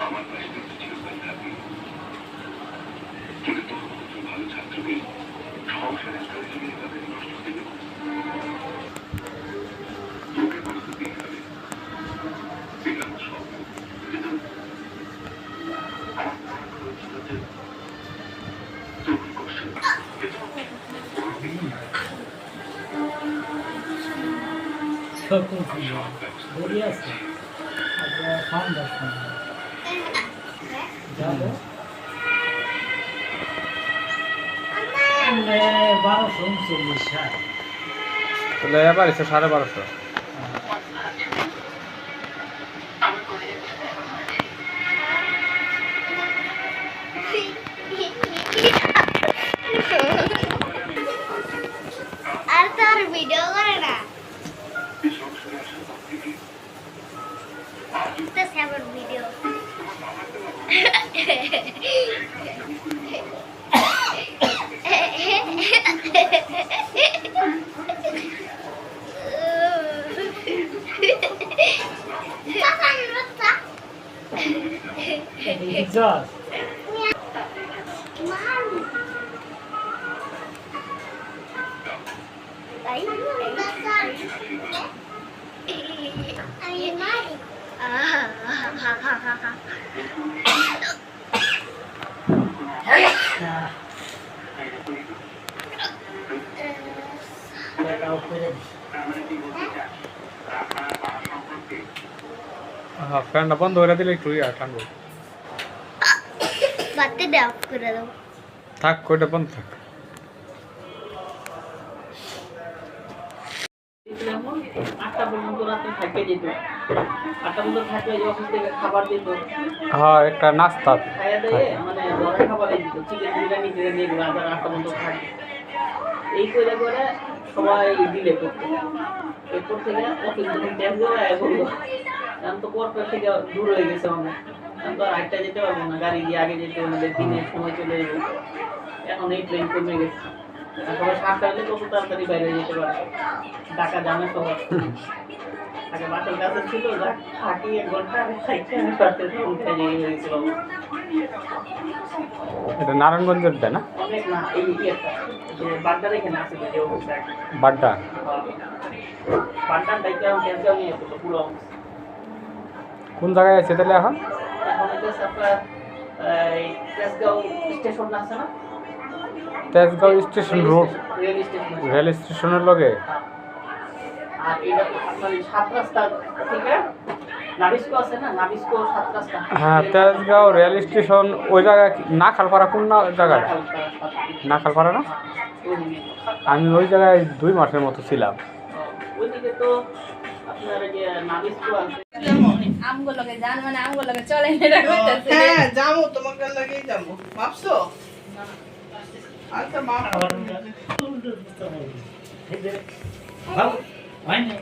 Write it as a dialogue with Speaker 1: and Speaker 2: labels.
Speaker 1: আমার পাশে চিরকাল থাকবে, কিন্তু তখন ভালো ছাত্রকে সংসারের প্রয়োজনে তাদের নষ্ট হতে দেব। তোকে বলতে দিয়ে হবে এটা আমার স্বপ্ন, কিন্তু আমার পড়াশোনা ছিল যে তোর কষ্ট
Speaker 2: যাবো 1239
Speaker 3: তাহলে এবার এসে 1250।
Speaker 4: আর তোর ভিডিও করে না তো সেভর ভিডিও
Speaker 2: Just.
Speaker 3: হ্যাঁ, ফ্যানটা বন্ধ করে দিলে একটু ঠান্ডা
Speaker 4: বাতি দে অফ করে দাও
Speaker 3: থাক, ওইটা বন্ধ থাক।
Speaker 5: আটটা পর্যন্ত রাত্রে থাকতে যেত, 8টা পর্যন্ত থাকলে যে অফিস থেকে খাবার দিত,
Speaker 3: হ্যাঁ, একটা নাস্তা
Speaker 5: খাইয়া দিয়ে মানে বড় খাবারই দিত, চিকেন বিরিয়ানি টিরিয়ানি এগুলো আবার 8টা পর্যন্ত থাকবে। এই করে করে সবাই দিলে করতো। এরপর থেকে অফিস যখন ট্যাক্স দেওয়া বললো, এখন তো কর্পোরেট থেকে দূর হয়ে গেছে অনেক, এখন তো আর 8টা যেতে পারবো না, গাড়ি দিয়ে আগে যেতে আমাদের দিনের সময় চলে যাবে। এখন এই ট্রেন কমে গেছে, সবাই 7টা হলে কত তাড়াতাড়ি বাইরে যেতে পারে, ঢাকা জামে সবাই আগে বাসের কাছে ছিল, থাকি 1 ঘন্টা খাইতে আমি পারতে উঠে যেয়ে গেছিল।
Speaker 3: এটা নারায়ণগঞ্জের দেয় না?
Speaker 5: অনেক না, এই ইয়েটা যে বাড্ডার এখানে আছে যে অবস্থা,
Speaker 3: বাড্ডা
Speaker 5: বাড্ডার দায়িত্ব আমি টেনশন নিয়ে তো পুরো অবস্থা।
Speaker 3: কোন জায়গায় আছে তাহলে এখন?
Speaker 5: এখন হচ্ছে আপনার এই তেজগাঁও স্টেশন আছে না,
Speaker 3: Tejgaon station road,
Speaker 5: rail station,
Speaker 3: rail স্টেশনের লগে।
Speaker 5: আর এটা আপনার 7 রাস্তা থেকে নাবিস্কো আছে না, নাবিস্কো 7 রাস্তা।
Speaker 3: হ্যাঁ, তেজগাঁও রেল স্টেশন ওই জায়গায় নাখালপাড়া কোন জায়গায়? নাখালপাড়া না? আমি ওই জায়গায় 2 মাসের মতো ছিলাম।
Speaker 5: ওইদিকে তো আপনার যে নাবিস্কো আছে।
Speaker 6: আমগুলোকে জান মানে আমগুলোকে চলে এটা করতেছে।
Speaker 7: হ্যাঁ যাবো, তোমাকে লাগেই যাবো ভাবছো। আচ্ছা মাপ
Speaker 2: Vai, né?